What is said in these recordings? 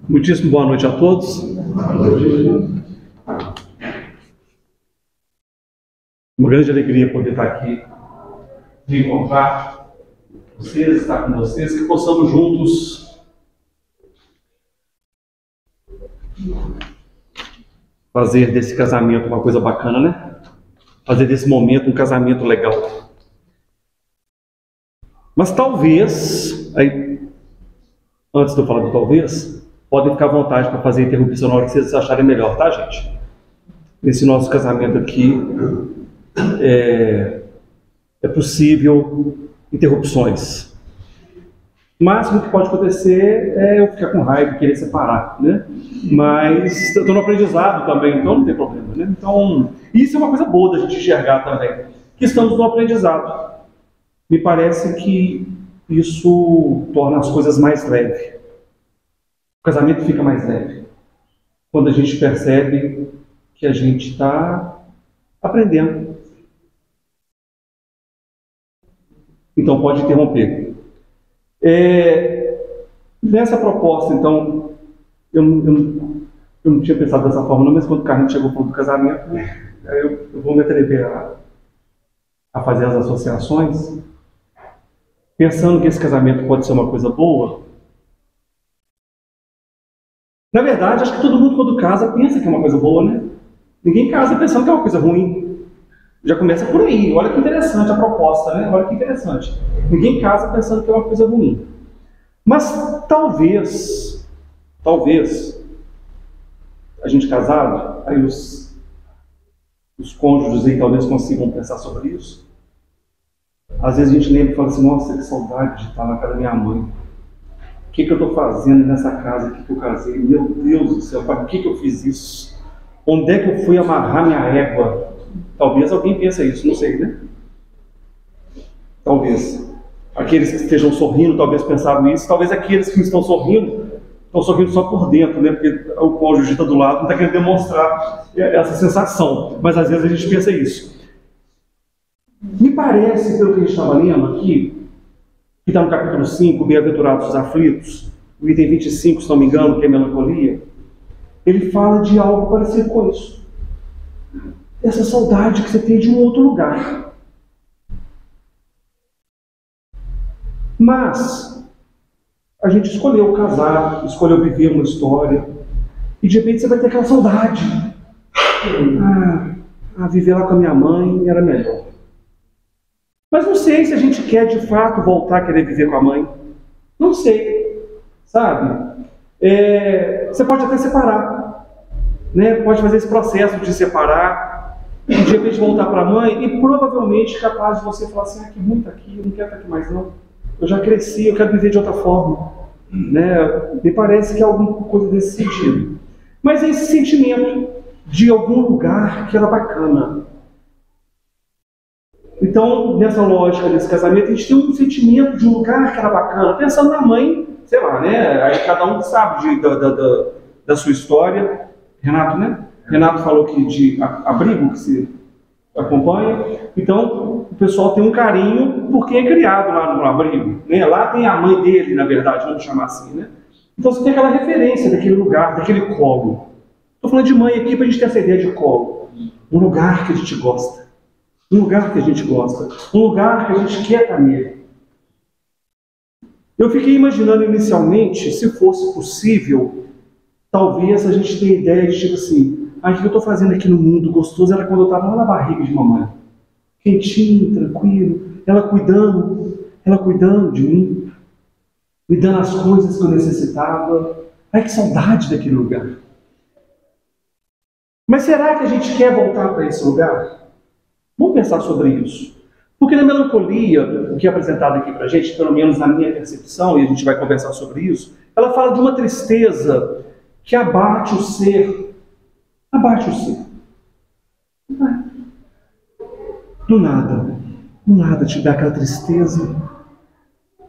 Muitíssimo boa noite a todos. Uma grande alegria poder estar aqui, de encontrar vocês, estar com vocês, que possamos juntos fazer desse casamento uma coisa bacana, né? Fazer desse momento um casamento legal. Mas talvez, aí, antes de eu falar do talvez, podem ficar à vontade para fazer a interrupção na hora que vocês acharem melhor, tá, gente? Nesse nosso casamento aqui, é possível interrupções. O máximo que pode acontecer é eu ficar com raiva e querer separar, né? Mas eu estou no aprendizado também, então não tem problema, né? Então, isso é uma coisa boa da gente enxergar também, que estamos no aprendizado. Me parece que isso torna as coisas mais leves. O casamento fica mais leve quando a gente percebe que a gente está aprendendo. Então pode interromper. Nessa proposta, então, eu não tinha pensado dessa forma, não, mas quando o Carlinhos chegou falando do casamento, eu vou me atrever a fazer as associações, pensando que esse casamento pode ser uma coisa boa. Na verdade, acho que todo mundo, quando casa, pensa que é uma coisa boa, né? Ninguém casa pensando que é uma coisa ruim. Já começa por aí. Olha que interessante a proposta, né? Olha que interessante. Ninguém casa pensando que é uma coisa ruim. Mas talvez, a gente casado, aí os cônjuges aí talvez consigam pensar sobre isso. Às vezes a gente lembra e fala assim, nossa, que saudade de estar na casa da minha mãe. O que eu estou fazendo nessa casa aqui que eu casei? Meu Deus do céu, para que eu fiz isso? Onde é que eu fui amarrar minha égua? Talvez alguém pense isso, não sei, né? Talvez. Aqueles que estejam sorrindo, talvez pensaram isso. Talvez aqueles que estão sorrindo só por dentro, né? Porque o cônjuge está do lado, não está querendo demonstrar essa sensação. Mas às vezes a gente pensa isso. Me parece, pelo que a gente estava lendo aqui, que está no capítulo 5, Bem-aventurados os aflitos, o item 25, se não me engano, que é melancolia, ele fala de algo parecido com isso. Essa saudade que você tem de um outro lugar. Mas a gente escolheu casar, escolheu viver uma história, e de repente você vai ter aquela saudade. Viver lá com a minha mãe era melhor. Mas não sei se a gente quer de fato voltar a querer viver com a mãe. Não sei, sabe? Você pode até separar, né? Pode fazer esse processo de separar, de repente voltar para a mãe e provavelmente capaz de você falar assim, que ruim está aqui, eu não quero estar aqui mais não. Eu já cresci, eu quero viver de outra forma, né? Me parece que é alguma coisa desse sentido. Mas é esse sentimento de algum lugar que era bacana. Então, nessa lógica desse casamento, a gente tem um sentimento de um lugar que era bacana, pensando na mãe, sei lá, né? Aí cada um sabe da sua história. Renato, né? Renato falou que de abrigo que se acompanha. Então, o pessoal tem um carinho por quem é criado lá no abrigo, né? Lá tem a mãe dele, na verdade, vamos chamar assim, né? Então, você tem aquela referência daquele lugar, daquele colo. Estou falando de mãe aqui para a gente ter essa ideia de colo. Um lugar que a gente gosta. Um lugar que a gente gosta, um lugar que a gente quer estar nele. Eu fiquei imaginando inicialmente, se fosse possível, talvez a gente tenha ideia de tipo assim, o que eu estou fazendo aqui no mundo gostoso era quando eu estava lá na barriga de mamãe. Quentinho, tranquilo, ela cuidando de mim, me dando as coisas que eu necessitava. Ai, que saudade daquele lugar. Mas será que a gente quer voltar para esse lugar? Vamos pensar sobre isso. Porque na melancolia, o que é apresentado aqui para a gente, pelo menos na minha percepção, e a gente vai conversar sobre isso, ela fala de uma tristeza que abate o ser. Abate o ser. Do nada te dá aquela tristeza.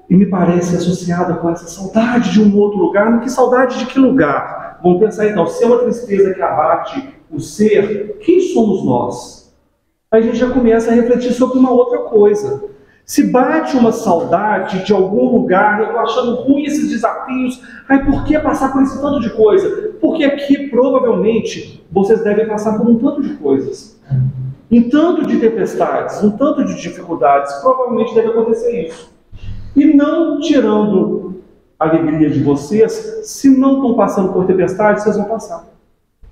E me parece associada com essa saudade de um outro lugar. Mas que saudade de que lugar? Vamos pensar então, se é uma tristeza que abate o ser, quem somos nós? Aí a gente já começa a refletir sobre uma outra coisa. Se bate uma saudade de algum lugar, eu estou achando ruim esses desafios, ai, por que passar por esse tanto de coisa? Porque aqui, provavelmente, vocês devem passar por um tanto de coisas. Um tanto de tempestades, um tanto de dificuldades, provavelmente deve acontecer isso. E não tirando a alegria de vocês, se não estão passando por tempestades, vocês vão passar.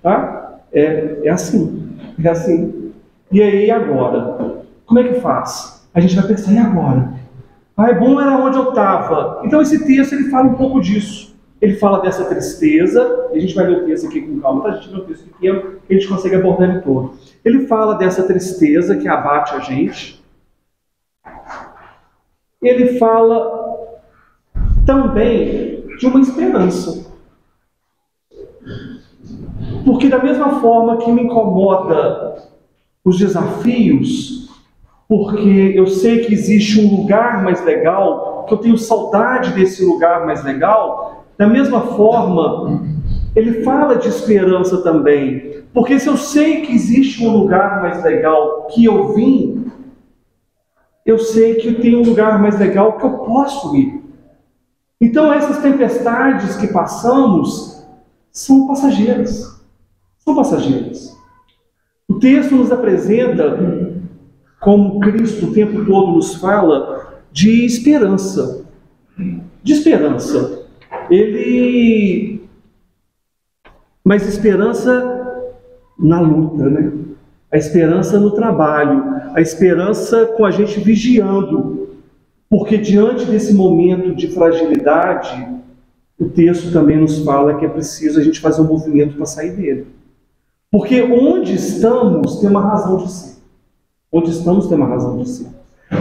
Tá? É assim. É assim. E aí, agora? Como é que faz? A gente vai pensar, e agora? Ah, bom era onde eu estava. Então esse texto ele fala um pouco disso. Ele fala dessa tristeza, e a gente vai ler o texto aqui com calma, tá? A gente lê o texto pequeno, que a gente consegue abordar ele todo. Ele fala dessa tristeza que abate a gente. Ele fala também de uma esperança. Porque da mesma forma que me incomoda os desafios, porque eu sei que existe um lugar mais legal, que eu tenho saudade desse lugar mais legal, da mesma forma, ele fala de esperança também. Porque se eu sei que existe um lugar mais legal que eu vim, eu sei que tem um lugar mais legal que eu posso ir. Então essas tempestades que passamos são passageiras. São passageiras. O texto nos apresenta, como Cristo o tempo todo nos fala, de esperança. De esperança. Mas esperança na luta, né? A esperança no trabalho, a esperança com a gente vigiando. Porque diante desse momento de fragilidade, o texto também nos fala que é preciso a gente fazer um movimento para sair dele. Porque onde estamos tem uma razão de ser. Onde estamos tem uma razão de ser.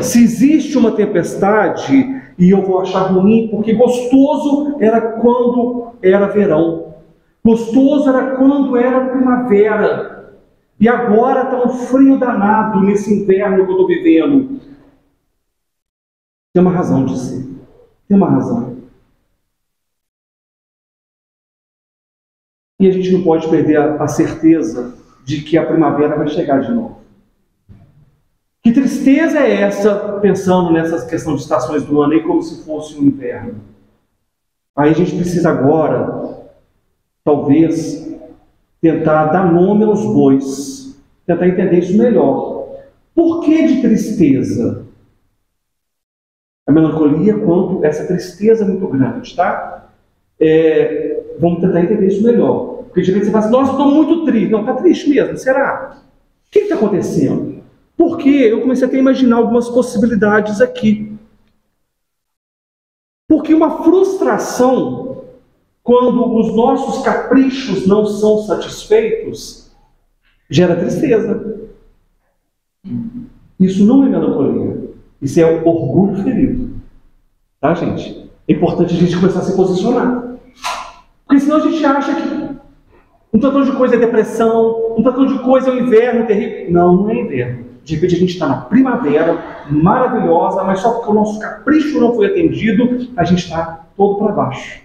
Se existe uma tempestade, e eu vou achar ruim, porque gostoso era quando era verão. Gostoso era quando era primavera. E agora está um frio danado nesse inverno que eu estou vivendo. Tem uma razão de ser. Tem uma razão. E a gente não pode perder a certeza de que a primavera vai chegar de novo. Que tristeza é essa, pensando nessas questões de estações do ano aí como se fosse um inverno? Aí a gente precisa agora, talvez, tentar dar nome aos bois, tentar entender isso melhor. Por que de tristeza? A melancolia quanto essa tristeza muito grande, tá? Vamos tentar entender isso melhor. Porque de repente você fala assim, nossa, estou muito triste. Não, está triste mesmo, será? O que está acontecendo? Porque eu comecei até a imaginar algumas possibilidades aqui. Porque uma frustração, quando os nossos caprichos não são satisfeitos, gera tristeza. Isso não é melancolia. Isso é um orgulho ferido. Tá, gente? É importante a gente começar a se posicionar. Porque senão a gente acha que um tantão de coisa é depressão, um tantão de coisa é o inverno terrível. Não, não é inverno. De repente a gente está na primavera, maravilhosa, mas só porque o nosso capricho não foi atendido, a gente está todo para baixo.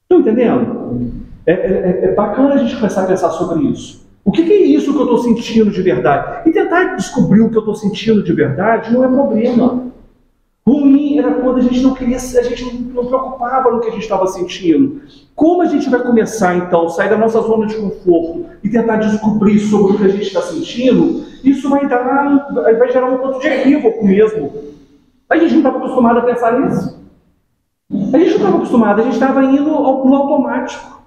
Estão entendendo? É bacana a gente começar a pensar sobre isso. O que é isso que eu estou sentindo de verdade? E tentar descobrir o que eu estou sentindo de verdade não é problema. Ruim era quando a gente não queria, a gente não preocupava no que a gente estava sentindo. Como a gente vai começar então, sair da nossa zona de conforto e tentar descobrir sobre o que a gente está sentindo? Isso vai gerar um ponto de equívoco mesmo. A gente não estava acostumado a pensar nisso. A gente não estava acostumado, a gente estava indo no automático.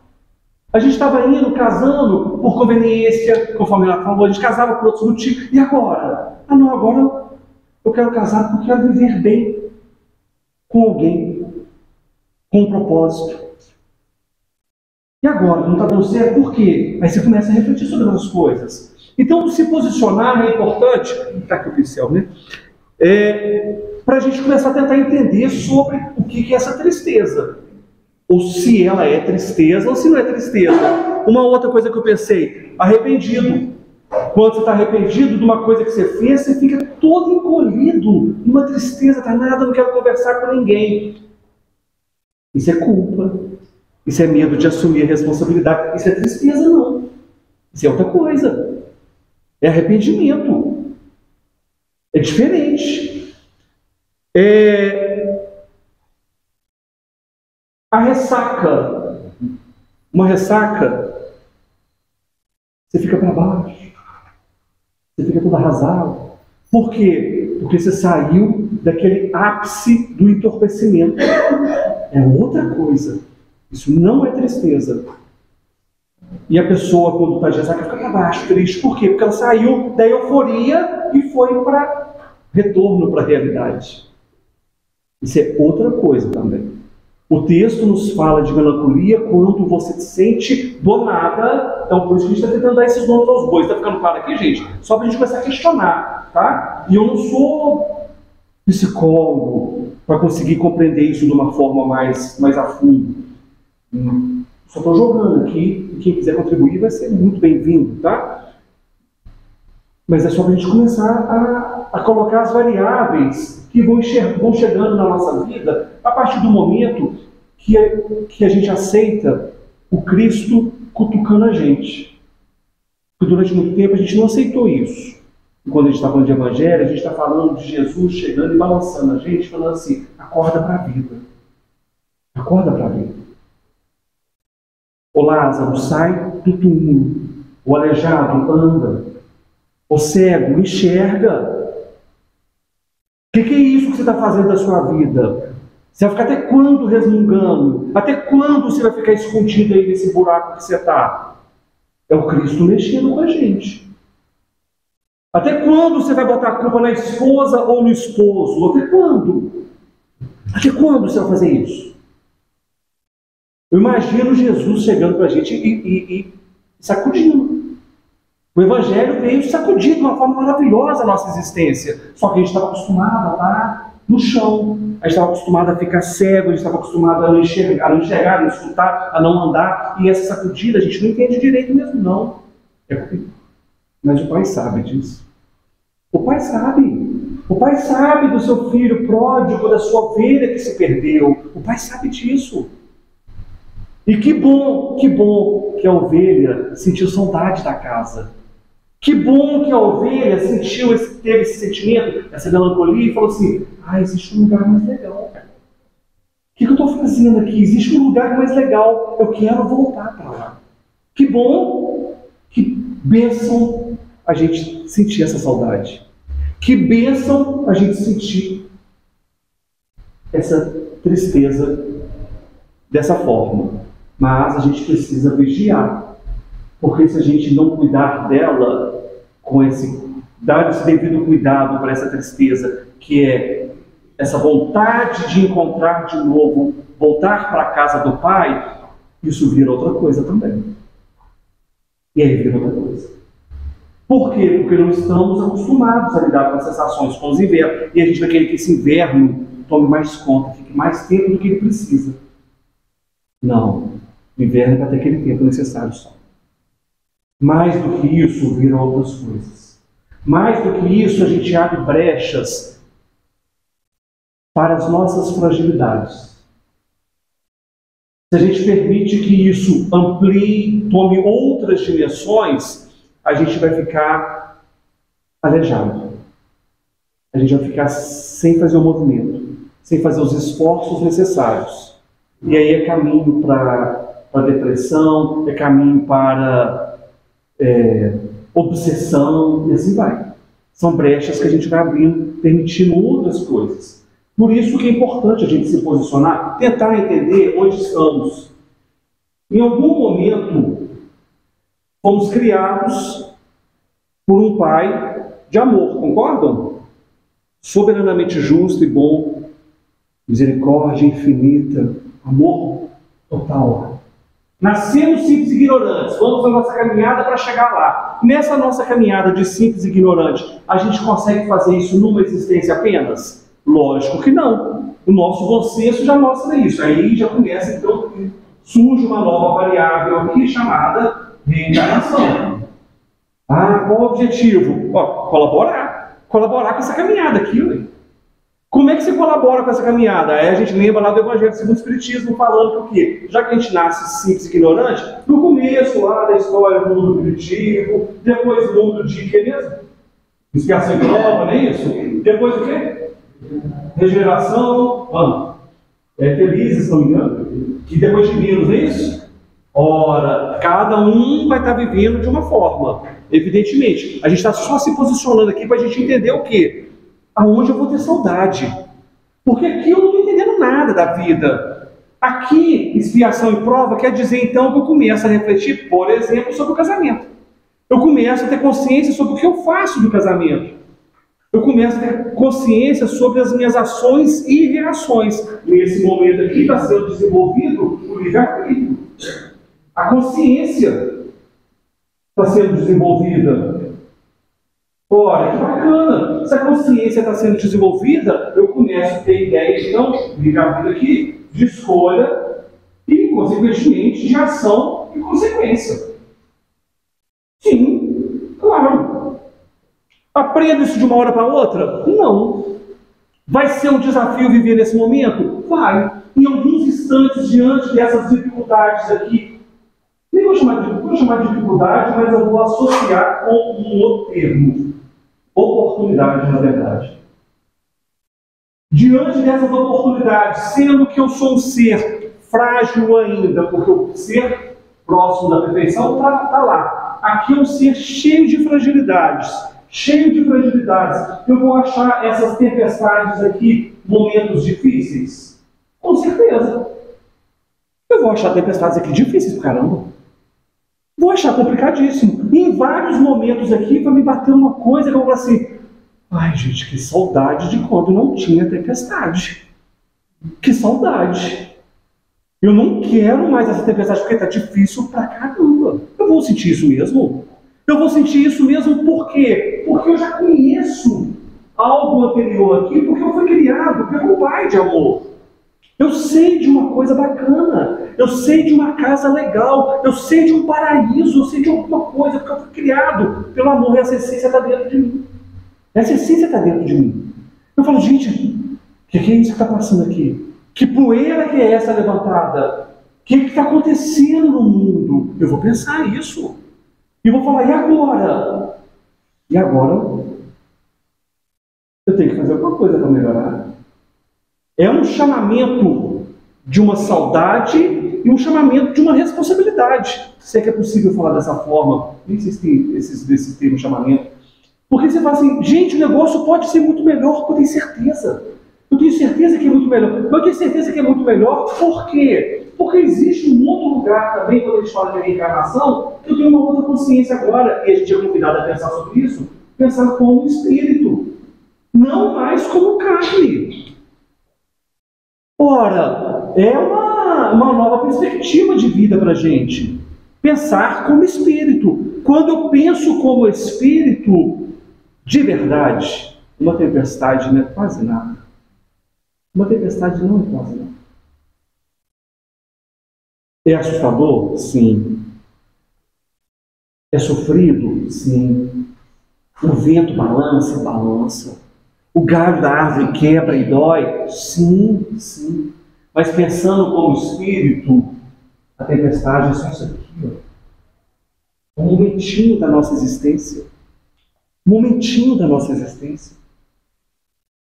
A gente estava indo, casando por conveniência, conforme ela falou, a gente casava por outros motivos. E agora? Ah não, agora eu quero casar porque eu quero viver bem com alguém, com um propósito. E agora? Não está dando certo? Por quê? Aí você começa a refletir sobre as coisas. Então, se posicionar é importante. Está aqui o pincel, né? Para a gente começar a tentar entender sobre o que é essa tristeza. Ou se ela é tristeza ou se não é tristeza. Uma outra coisa que eu pensei, arrependido. Quando você está arrependido de uma coisa que você fez, você fica todo encolhido, numa tristeza danada, não quero conversar com ninguém. Isso é culpa. Isso é medo de assumir a responsabilidade. Isso é tristeza, não. Isso é outra coisa. É arrependimento. É diferente. A ressaca, uma ressaca, você fica para baixo, você fica todo arrasado. Por quê? Porque você saiu daquele ápice do entorpecimento. É outra coisa. Isso não é tristeza. E a pessoa, quando está de ressaca, fica para baixo, triste. Por quê? Porque ela saiu da euforia e foi para retorno para a realidade. Isso é outra coisa também. O texto nos fala de melancolia quando você se sente do nada. Então, por isso que a gente está tentando dar esses nomes aos bois. Está ficando claro aqui, gente? Só para a gente começar a questionar, tá? E eu não sou psicólogo para conseguir compreender isso de uma forma mais a fundo. Só estou jogando aqui, e quem quiser contribuir vai ser muito bem-vindo, tá? Mas é só para a gente começar a colocar as variáveis que vão chegando na nossa vida a partir do momento que a gente aceita o Cristo cutucando a gente. Porque durante muito tempo a gente não aceitou isso. E quando a gente está falando de Evangelho, a gente está falando de Jesus chegando e balançando a gente, falando assim, acorda para a vida. Acorda para a vida. O Lázaro, sai do túmulo. O aleijado, anda. O cego, enxerga. O que é isso que você está fazendo da sua vida? Você vai ficar até quando resmungando? Até quando você vai ficar escondido aí nesse buraco que você está? É o Cristo mexendo com a gente. Até quando você vai botar a culpa na esposa ou no esposo? Até quando? Até quando você vai fazer isso? Eu imagino Jesus chegando para a gente e sacudindo. O Evangelho veio sacudir de uma forma maravilhosa a nossa existência. Só que a gente estava acostumado a estar no chão. A gente estava acostumado a ficar cego, a gente estava acostumado a não enxergar, a não escutar, a não andar. E essa sacudida a gente não entende direito mesmo, não. Mas o Pai sabe disso. O Pai sabe. O Pai sabe do seu filho pródigo, da sua ovelha que se perdeu. O Pai sabe disso. E que bom que a ovelha sentiu saudade da casa. Que bom que a ovelha teve esse sentimento, essa melancolia, e falou assim, existe um lugar mais legal. O que eu estou fazendo aqui? Existe um lugar mais legal. Eu quero voltar para lá. Que bom, que bênção a gente sentir essa saudade. Que bênção a gente sentir essa tristeza dessa forma. Mas a gente precisa vigiar. Porque se a gente não cuidar dela, dar esse devido cuidado para essa tristeza, que é essa vontade de encontrar de novo, voltar para a casa do Pai, isso vira outra coisa também. E aí vira outra coisa. Por quê? Porque não estamos acostumados a lidar com as sensações, com os invernos. E a gente vai querer que esse inverno tome mais conta, fique mais tempo do que ele precisa. Não. O inverno vai ter aquele tempo necessário só. Mais do que isso, viram outras coisas. Mais do que isso, a gente abre brechas para as nossas fragilidades. Se a gente permite que isso amplie, tome outras dimensões, a gente vai ficar aleijado. A gente vai ficar sem fazer o movimento, sem fazer os esforços necessários. E aí é caminho para depressão, é caminho para obsessão, e assim vai. São brechas que a gente vai abrindo, permitindo outras coisas. Por isso que é importante a gente se posicionar, tentar entender onde estamos. Em algum momento, fomos criados por um Pai de amor, concordam? Soberanamente justo e bom, misericórdia infinita, amor total. Nascemos simples e ignorantes, vamos na nossa caminhada para chegar lá. Nessa nossa caminhada de simples e ignorante, a gente consegue fazer isso numa existência apenas? Lógico que não. O nosso bom senso já mostra isso. Aí já começa, então, surge uma nova variável aqui chamada reencarnação. Qual o objetivo? Colaborar. Colaborar com essa caminhada aqui, ué. Como é que você colabora com essa caminhada? Aí a gente lembra lá do Evangelho segundo o Espiritismo falando que o quê? Já que a gente nasce simples e ignorante, no começo lá da história do mundo primitivo, depois do mundo de quê mesmo? Expiação e prova, não é isso? Depois o quê? Regeneração, felizes, se não me engano, e depois divinos, não é isso? Ora, cada um vai estar vivendo de uma forma. Evidentemente, a gente está só se posicionando aqui para a gente entender o quê? Aonde eu vou ter saudade. Porque aqui eu não estou entendendo nada da vida. Aqui, expiação e prova quer dizer então que eu começo a refletir, por exemplo, sobre o casamento. Eu começo a ter consciência sobre o que eu faço no casamento. Eu começo a ter consciência sobre as minhas ações e reações. Nesse momento aqui está sendo desenvolvido o livre-arbítrio. A consciência está sendo desenvolvida. Ora, que bacana! Se a consciência está sendo desenvolvida, eu começo a ter ideia, então, livre-arbítrio aqui, de escolha e, consequentemente, de ação e consequência. Sim, claro. Aprendo isso de uma hora para outra? Não. Vai ser um desafio viver nesse momento? Vai. Em alguns instantes, diante dessas dificuldades aqui, nem vou chamar de dificuldade, mas eu vou associar com um outro termo. Oportunidade, na verdade. Diante dessas oportunidades, sendo que eu sou um ser frágil ainda, porque o ser próximo da perfeição está lá. Aqui é um ser cheio de fragilidades. Eu vou achar essas tempestades aqui momentos difíceis? Com certeza. Eu vou achar tempestades aqui difíceis pra caramba. Vou achar complicadíssimo. E em vários momentos aqui vai me bater uma coisa que eu vou falar assim: ai, gente, que saudade de quando não tinha tempestade. Que saudade. Eu não quero mais essa tempestade porque está difícil pra caramba. Eu vou sentir isso mesmo? Eu vou sentir isso mesmo por quê? Porque eu já conheço algo anterior aqui, porque eu fui criado pelo Pai de amor. Eu sei de uma coisa bacana, eu sei de uma casa legal, eu sei de um paraíso, eu sei de alguma coisa, porque eu fui criado pelo amor e essa essência está dentro de mim. Essa essência está dentro de mim. Eu falo, gente, o que é isso que está passando aqui? Que poeira que é essa levantada? O que está acontecendo no mundo? Eu vou pensar isso. E vou falar, e agora? E agora? Eu tenho que fazer alguma coisa para melhorar. É um chamamento de uma saudade e um chamamento de uma responsabilidade. Se é que é possível falar dessa forma. Nem sei se tem esses termos chamamento. Porque você fala assim, gente, o negócio pode ser muito melhor, eu tenho certeza. Eu tenho certeza que é muito melhor. Eu tenho certeza que é muito melhor, por quê? Porque existe um outro lugar também, quando a gente fala de reencarnação, que eu tenho uma outra consciência agora, e a gente é convidado a pensar sobre isso, pensar como espírito, não mais como carne. Ora, é uma nova perspectiva de vida para a gente. Pensar como espírito. Quando eu penso como espírito, de verdade, uma tempestade não é quase nada. Uma tempestade não é quase nada. É assustador? Sim. É sofrido? Sim. O vento balança, balança. O galho da árvore quebra e dói? Sim, sim. Mas pensando como espírito, a tempestade é só isso aqui, ó. Um momentinho da nossa existência. Um momentinho da nossa existência.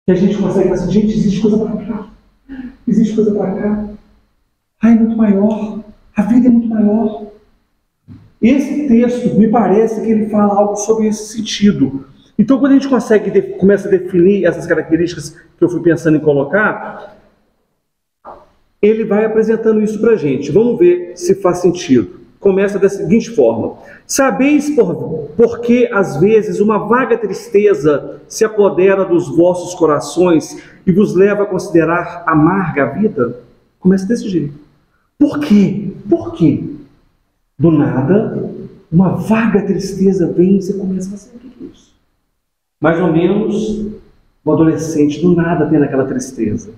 Que a gente consegue falar assim, gente, existe coisa para cá. Existe coisa para cá. Ai, é muito maior. A vida é muito maior. Esse texto, me parece que ele fala algo sobre esse sentido. Então, quando a gente começa a definir essas características que eu fui pensando em colocar, ele vai apresentando isso para a gente. Vamos ver se faz sentido. Começa da seguinte forma: sabeis por que às vezes uma vaga tristeza se apodera dos vossos corações e vos leva a considerar amarga a vida? Começa desse jeito. Por quê? Por quê? Do nada, uma vaga tristeza vem e você começa a fazer o que é isso? Mais ou menos, um adolescente do nada tendo aquela tristeza.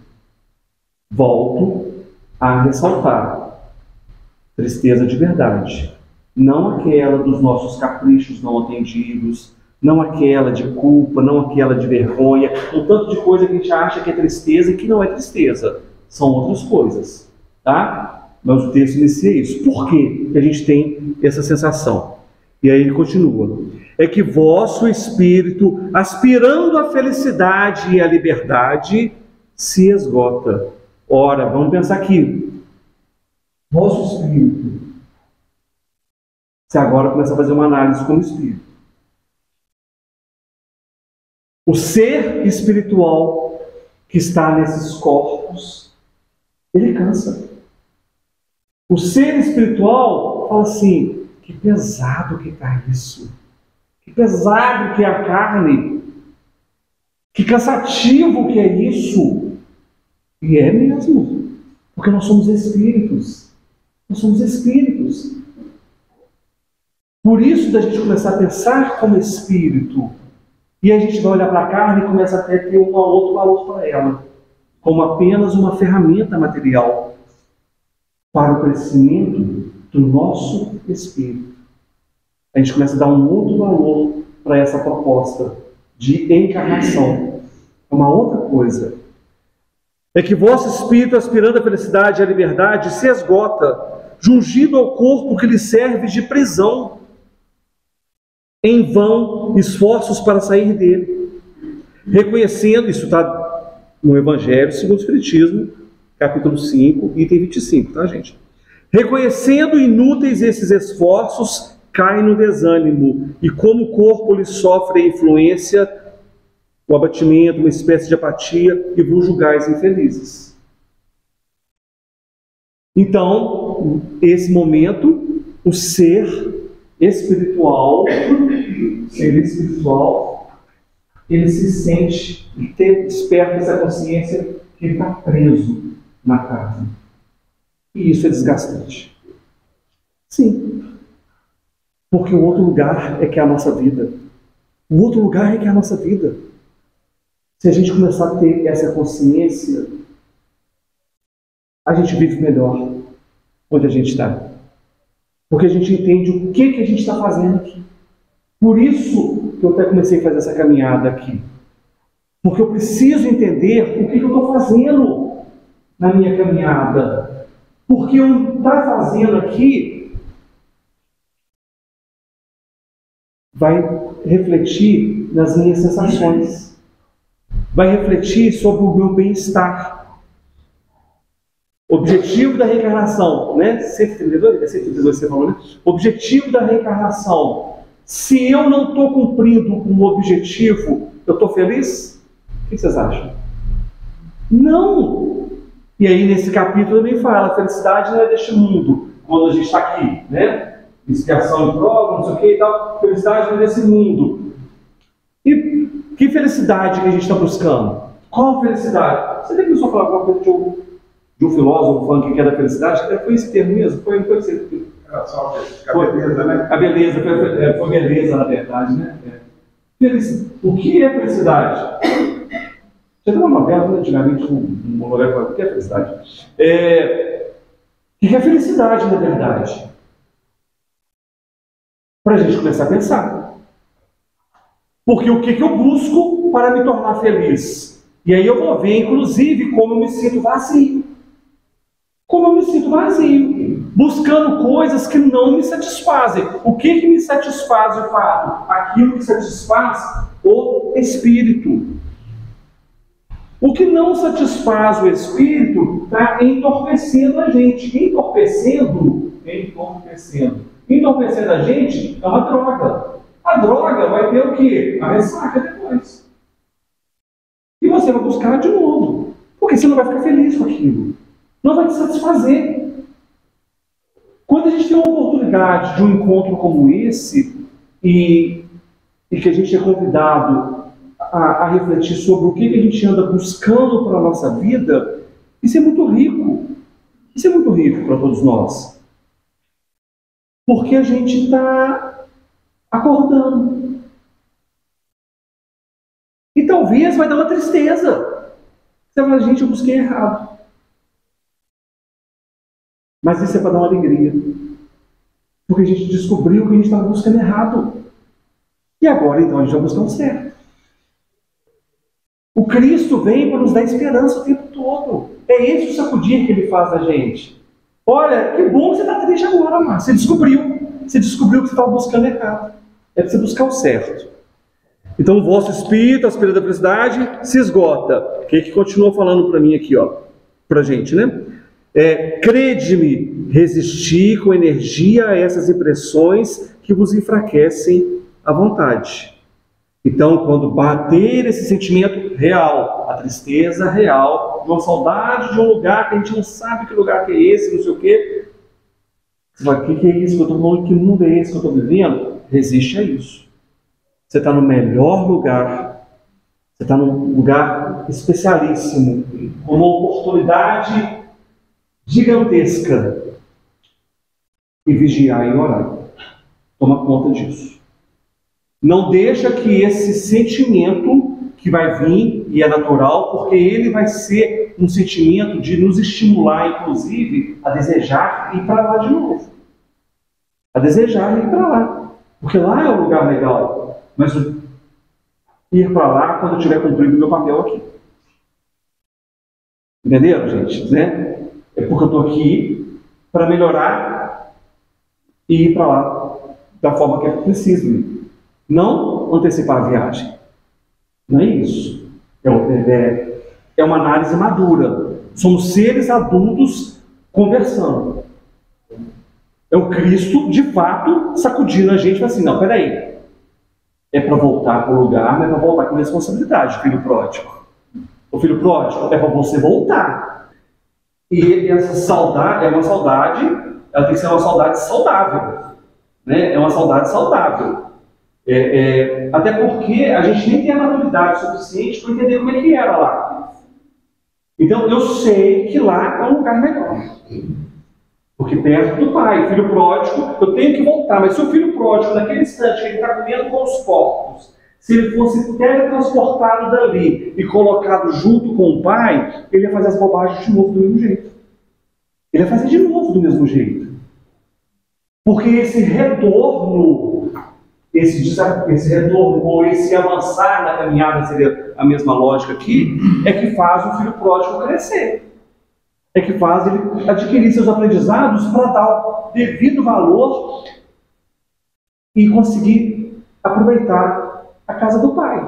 Volto a ressaltar. Tristeza de verdade. Não aquela dos nossos caprichos não atendidos, não aquela de culpa, não aquela de vergonha, um tanto de coisa que a gente acha que é tristeza e que não é tristeza. São outras coisas, tá? Mas o texto inicia isso. Por que a gente tem essa sensação? E aí ele continua. é que vosso espírito, aspirando à felicidade e à liberdade, se esgota. Ora, vamos pensar aqui. Vosso espírito. Você agora começa a fazer uma análise com o espírito. O ser espiritual que está nesses corpos, ele cansa. O ser espiritual fala assim: que pesado que está isso. Que pesado que é a carne. Que cansativo que é isso. E é mesmo. Porque nós somos espíritos. Nós somos espíritos. Por isso da gente começar a pensar como espírito. E a gente vai olhar para a carne e começa até a ter um outro valor para ela. Como apenas uma ferramenta material para o crescimento do nosso espírito. A gente começa a dar um outro valor para essa proposta de encarnação. É uma outra coisa. É que vosso espírito, aspirando à felicidade e à liberdade, se esgota, jungido ao corpo que lhe serve de prisão. Em vão, esforços para sair dele. Reconhecendo, isso está no Evangelho segundo o Espiritismo, capítulo 5, item 25, tá, gente? Reconhecendo inúteis esses esforços, cai no desânimo, e como o corpo lhe sofre a influência, o abatimento, uma espécie de apatia, e vos julgais infelizes. Então, esse momento, o ser espiritual, ele se sente e desperta essa consciência que ele está preso na carne. E isso é desgastante. Sim. Porque o outro lugar é que é a nossa vida. O outro lugar é que é a nossa vida. Se a gente começar a ter essa consciência, a gente vive melhor onde a gente está. Porque a gente entende o que a gente está fazendo aqui. Por isso que eu até comecei a fazer essa caminhada aqui. Porque eu preciso entender o que eu estou fazendo na minha caminhada. Porque eu estar fazendo aqui vai refletir nas minhas sensações. Vai refletir sobre o meu bem-estar. Objetivo da reencarnação, né? 132, 132 você falou, né? Objetivo da reencarnação. Se eu não estou cumprindo um objetivo, eu estou feliz? O que vocês acham? Não! E aí nesse capítulo também fala, a felicidade não é deste mundo, quando a gente está aqui, né? Expiação e prova, não sei o que e tal. Felicidade não é desse mundo. E que felicidade que a gente está buscando? Qual felicidade? Você tem que só falar alguma coisa de um filósofo falando que é da felicidade? Foi esse termo mesmo? Foi esse. Só a beleza, né? A beleza, foi beleza na verdade, né? O que é felicidade? Já tem uma novela, né, antigamente, um monólogo, o que é felicidade? O que é felicidade, na verdade? Para a gente começar a pensar. Porque o que eu busco para me tornar feliz? E aí eu vou ver, inclusive, como eu me sinto vazio. Como eu me sinto vazio. Buscando coisas que não me satisfazem. O que me satisfaz de fato? Aquilo que satisfaz o espírito. O que não satisfaz o espírito está entorpecendo a gente. Entorpecendo a gente é uma droga. A droga vai ter o quê? A ressaca depois. E você vai buscar de novo. Porque você não vai ficar feliz com aquilo. Não vai te satisfazer. Quando a gente tem uma oportunidade de um encontro como esse, e que a gente é convidado a refletir sobre o que a gente anda buscando para a nossa vida, isso é muito rico. Isso é muito rico para todos nós. Porque a gente está acordando. E talvez vai dar uma tristeza. Você vai falar, gente, eu busquei errado. Mas isso é para dar uma alegria. Porque a gente descobriu que a gente estava buscando errado. E agora, então, a gente vai buscar o certo. O Cristo vem para nos dar esperança o tempo todo. É esse o sacudir que Ele faz da gente. Olha, que bom que você está triste agora, Márcio. Você descobriu que você estava buscando errado. É para você buscar o certo. Então o vosso espírito, a aspira da felicidade, se esgota. O que continua falando para mim aqui, ó, para a gente, né? Crede-me, resistir com energia a essas impressões que vos enfraquecem a vontade. Então, quando bater esse sentimento real, a tristeza real, de uma saudade de um lugar que a gente não sabe que lugar que é esse, não sei o quê, você vai, o que é isso que eu estou falando? Que mundo é esse que eu estou vivendo? Resiste a isso. Você está no melhor lugar, você está num lugar especialíssimo, com uma oportunidade gigantesca. E vigiar e orar. Toma conta disso. Não deixa que esse sentimento que vai vir, e é natural, porque ele vai ser um sentimento de nos estimular, inclusive, a desejar ir para lá de novo. A desejar ir para lá. Porque lá é um lugar legal. Mas ir para lá quando eu tiver cumprido o meu papel aqui. Entenderam, gente? Né? É porque eu estou aqui para melhorar e ir para lá da forma que é preciso ir. Não antecipar a viagem. Não é isso. É uma análise madura. Somos seres adultos conversando. É o Cristo, de fato, sacudindo a gente e falando assim, não, peraí. É para voltar para o lugar, mas é para voltar com responsabilidade, filho pródigo. O filho pródigo é para você voltar. E essa saudade é uma saudade, ela tem que ser uma saudade saudável. Né? É uma saudade saudável. Até porque a gente nem tem a maturidade suficiente para entender como é que era lá. Então eu sei que lá é um lugar melhor. Porque perto do pai, filho pródigo, eu tenho que voltar. Mas se o filho pródigo, naquele instante que ele está comendo com os porcos, se ele fosse teletransportado dali e colocado junto com o pai, ele ia fazer as bobagens de novo do mesmo jeito. Ele ia fazer de novo do mesmo jeito. Porque esse retorno, esse retorno ou esse avançar na caminhada, seria a mesma lógica aqui, é que faz o filho pródigo crescer. É que faz ele adquirir seus aprendizados para dar o devido valor e conseguir aproveitar a casa do pai.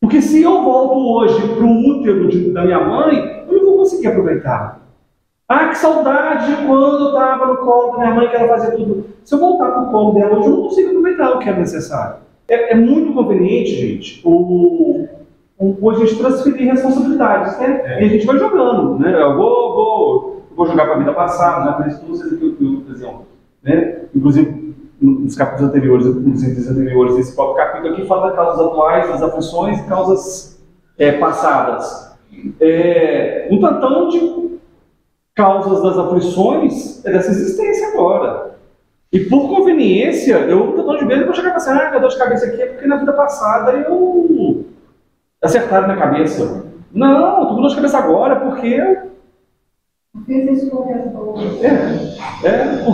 Porque se eu volto hoje para o útero da minha mãe, eu não vou conseguir aproveitar. Ah, que saudade de quando eu estava no colo da minha mãe, que ela fazia tudo. Se eu voltar para o colo dela hoje, eu não consigo aproveitar o que é necessário. É muito conveniente, gente, a gente transferir responsabilidades, né? E a gente vai jogando, né? Eu vou jogar para a vida passada, já conheço todos vocês aqui, né? Inclusive, nos capítulos anteriores, esse próprio capítulo aqui fala das causas atuais, das aflições e causas passadas. Um tantão de causas das aflições é dessa existência agora. E por conveniência, um tantão de vezes eu vou chegar e falar assim, a dor de cabeça aqui é porque na vida passada eu acertaram na cabeça. Não, eu tô com dor de cabeça agora porque porque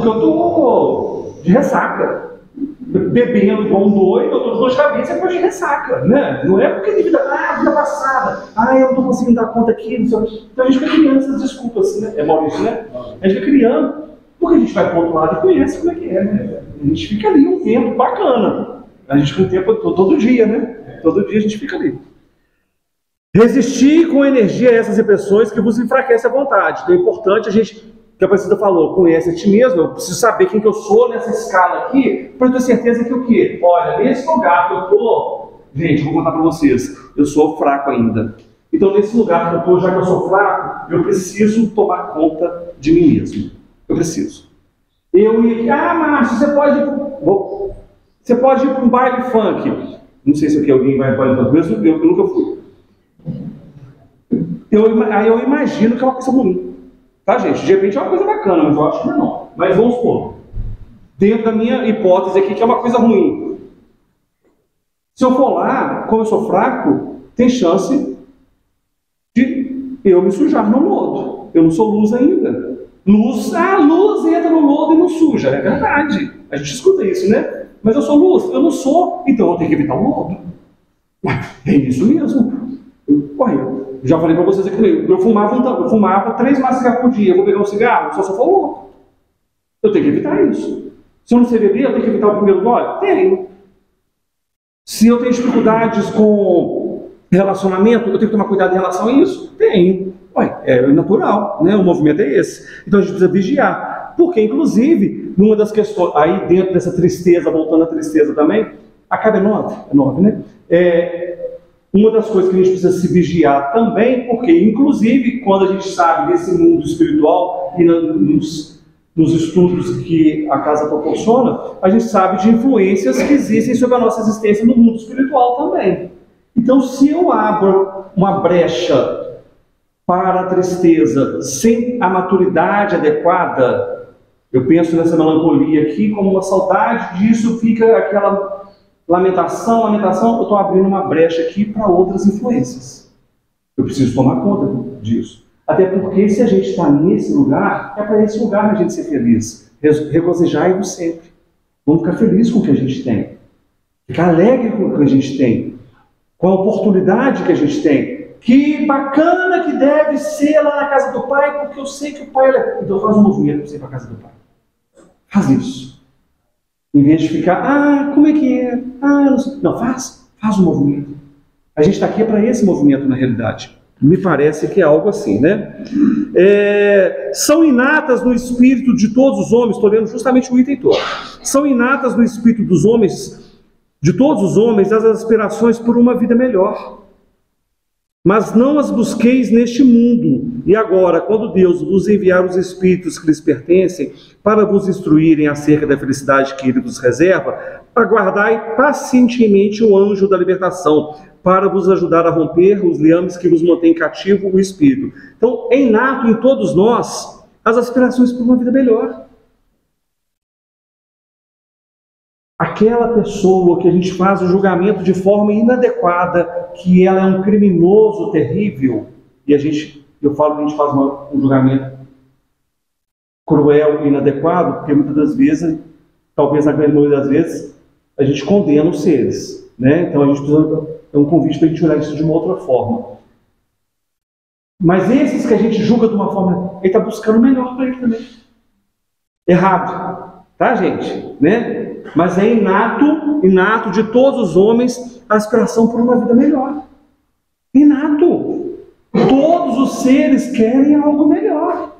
eu tô de ressaca. Bebendo igual um doido, eu tô com dor de cabeça é por de ressaca, né? Não é porque de vida passada. Eu não tô conseguindo dar conta aqui, não sei o que. Então a gente fica criando essas desculpas, né? É Maurício, né? A gente fica criando, porque a gente vai pro outro lado e conhece como é que é, né? A gente fica ali um tempo bacana. A gente fica um tempo todo dia, né? Todo dia a gente fica ali. Resistir com energia a essas impressões que vos enfraquece a vontade. Então é importante a gente, que a Aparecida falou, conhece a ti mesmo. Eu preciso saber quem que eu sou nessa escala aqui, para eu ter certeza que o quê? Olha, nesse lugar que eu estou, gente, vou contar para vocês, eu sou fraco ainda. Então nesse lugar que eu estou, já que eu sou fraco, eu preciso tomar conta de mim mesmo. Eu preciso. Eu ia aqui, Márcio, você pode ir para um baile funk. Não sei se aqui alguém vai para um baile funk, eu nunca fui. Aí eu imagino que é uma coisa ruim. Tá, gente? De repente é uma coisa bacana, mas eu acho que não. Mas vamos supor, dentro da minha hipótese aqui, que é uma coisa ruim. Se eu for lá, como eu sou fraco, tem chance de eu me sujar no lodo. Eu não sou luz ainda. Luz entra no lodo e não suja. É verdade. A gente escuta isso, né? Mas eu sou luz? Eu não sou. Então eu tenho que evitar o lodo. É isso mesmo. Já falei para vocês aqui, eu fumava 3 maços de cigarro por dia. Eu vou pegar um cigarro só se eu for louco. Eu tenho que evitar isso. Se eu não sei beber, eu tenho que evitar o primeiro gole? Tenho. Se eu tenho dificuldades com relacionamento, eu tenho que tomar cuidado em relação a isso? Tenho. Ué, é natural, né? O movimento é esse. Então a gente precisa vigiar. Porque, inclusive, numa das questões, aí dentro dessa tristeza, voltando à tristeza também, acaba é 9, né? Uma das coisas que a gente precisa se vigiar também, porque, inclusive, quando a gente sabe desse mundo espiritual e nos estudos que a casa proporciona, a gente sabe de influências que existem sobre a nossa existência no mundo espiritual também. Então, se eu abro uma brecha para a tristeza sem a maturidade adequada, eu penso nessa melancolia aqui como uma saudade disso, fica aquela lamentação, eu estou abrindo uma brecha aqui para outras influências. Eu preciso tomar conta disso. Até porque se a gente está nesse lugar, é para esse lugar a gente ser feliz. Regozijai-vos sempre. Vamos ficar felizes com o que a gente tem. Ficar alegre com o que a gente tem. Com a oportunidade que a gente tem. Que bacana que deve ser lá na casa do Pai, porque eu sei que o Pai é... Então faz um movimento para você ir para a casa do Pai. Faz isso. Em vez de ficar, como é que é? Não sei. Não, faz um movimento. A gente está aqui para esse movimento na realidade. Me parece que é algo assim, né? São inatas no espírito de todos os homens, estou lendo justamente o item todo. São inatas no espírito dos homens, de todos os homens, as aspirações por uma vida melhor. Mas não as busqueis neste mundo. E agora, quando Deus vos enviar os espíritos que lhes pertencem, para vos instruírem acerca da felicidade que Ele vos reserva, aguardai pacientemente o anjo da libertação, para vos ajudar a romper os liames que vos mantêm cativo o espírito. Então, é inato em todos nós as aspirações por uma vida melhor. Aquela pessoa que a gente faz o julgamento de forma inadequada, que ela é um criminoso terrível, e eu falo que a gente faz um julgamento cruel e inadequado, porque muitas das vezes, talvez na grande maioria das vezes, a gente condena os seres, né? Então a gente precisa, é um convite para a gente olhar isso de uma outra forma. Mas esses que a gente julga de uma forma, ele está buscando o melhor para ele também. Errado, tá, gente? Né? Mas é inato de todos os homens a aspiração por uma vida melhor. Inato. Todos os seres querem algo melhor.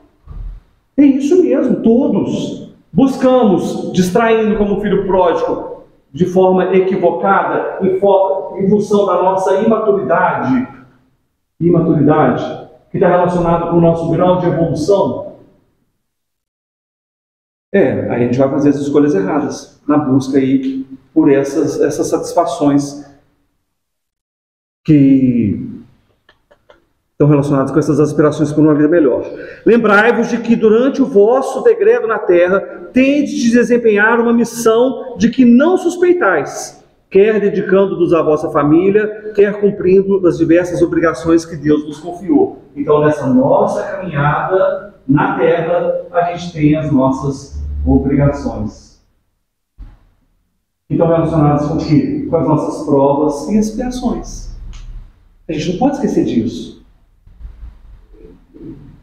É isso mesmo, todos. Buscamos, distraindo como filho pródigo, de forma equivocada, em função da nossa imaturidade, que está relacionada com o nosso grau de evolução. A gente vai fazer as escolhas erradas, na busca aí por essas satisfações que estão relacionadas com essas aspirações por uma vida melhor. Lembrai-vos de que durante o vosso degredo na terra, tendes de desempenhar uma missão de que não suspeitais, quer dedicando-vos à vossa família, quer cumprindo as diversas obrigações que Deus vos confiou. Então, nessa nossa caminhada na terra, a gente tem as nossas obrigações. Então, relacionadas com o quê? Com as nossas provas e expiações. A gente não pode esquecer disso.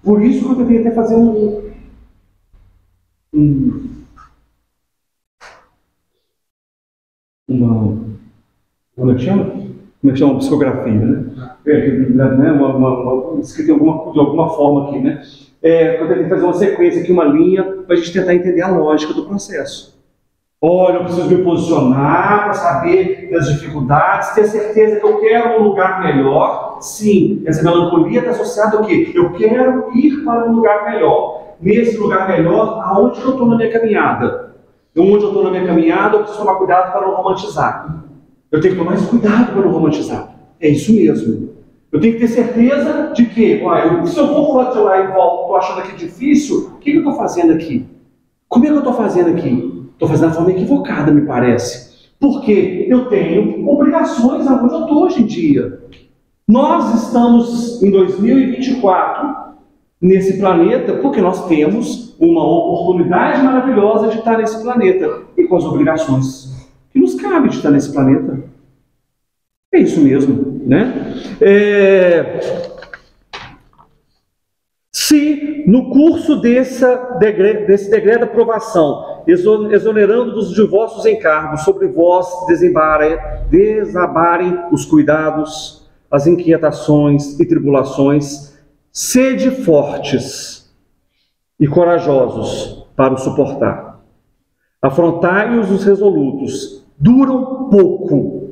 Por isso que eu tentei até fazer como é que chama? Como é que chama? Uma psicografia, né? Escrito de alguma forma aqui, né? Eu tentei fazer uma sequência aqui, uma linha, para a gente tentar entender a lógica do processo. Olha, eu preciso me posicionar para saber das dificuldades, ter certeza que eu quero um lugar melhor. Sim, essa melancolia está associada ao quê? Eu quero ir para um lugar melhor. Nesse lugar melhor, aonde que eu estou na minha caminhada? Onde eu estou na minha caminhada, eu preciso tomar cuidado para não romantizar. Eu tenho que tomar esse cuidado para não romantizar. É isso mesmo. Eu tenho que ter certeza de que, se eu vou de lá e volto, estou achando aqui difícil, o que eu estou fazendo aqui? Como é que eu estou fazendo aqui? Estou fazendo da forma equivocada, me parece. Porque eu tenho obrigações aonde eu estou hoje em dia. Nós estamos em 2024 nesse planeta porque nós temos uma oportunidade maravilhosa de estar nesse planeta e com as obrigações que nos cabe de estar nesse planeta. É isso mesmo, né? Se no curso desse decreto de aprovação exonerando-vos de vossos encargos, sobre vós desabarem os cuidados, as inquietações e tribulações. Sede fortes e corajosos para o suportar. Afrontai-os os resolutos, duram pouco,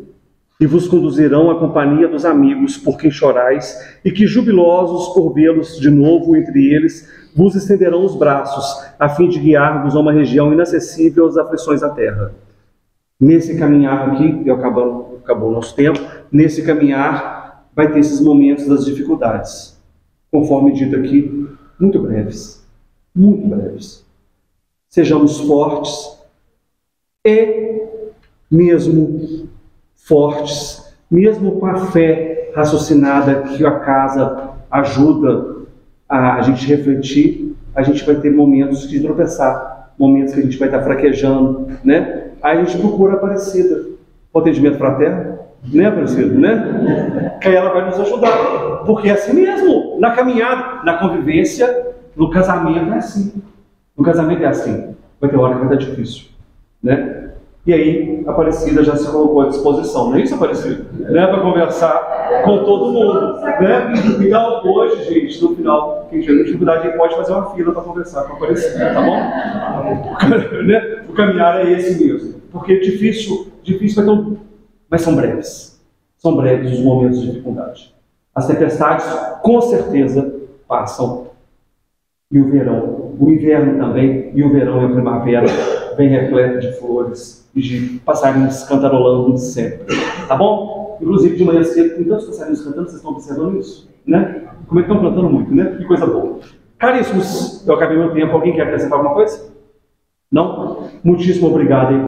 e vos conduzirão à companhia dos amigos por quem chorais, e que, jubilosos por vê-los de novo entre eles, vos estenderão os braços, a fim de guiar-vos a uma região inacessível às aflições da terra. Nesse caminhar aqui, acabou o nosso tempo, nesse caminhar vai ter esses momentos das dificuldades, conforme dito aqui, muito breves, muito breves. Sejamos fortes e mesmo fortes, mesmo com a fé raciocinada que a casa ajuda a gente refletir, a gente vai ter momentos de tropeçar, momentos que a gente vai estar fraquejando, né? Aí a gente procura a Aparecida, o atendimento fraterno, né, Aparecida, né? Que aí ela vai nos ajudar, porque é assim mesmo, na caminhada, na convivência, no casamento é assim. No casamento é assim, vai ter hora que vai estar difícil, né? E aí, a Aparecida já se colocou à disposição, não é isso, Aparecida? Né? Para conversar com todo mundo, né? Então, hoje, gente, no final, quem tiver dificuldade aí pode fazer uma fila para conversar com a Aparecida, tá bom? Né? O caminhar é esse mesmo, porque difícil vai ter mas são breves. São breves os momentos de dificuldade. As tempestades, com certeza, passam. E o verão, o inverno também, e o verão e a primavera vem repleto de flores e de passarinhos cantarolando sempre, tá bom? Inclusive de manhã cedo, tem tantos passarinhos cantando, vocês estão observando isso, né? Como é que estão plantando muito, né? Que coisa boa. Caríssimos, eu acabei meu tempo, alguém quer acrescentar alguma coisa? Não? Muitíssimo obrigado aí.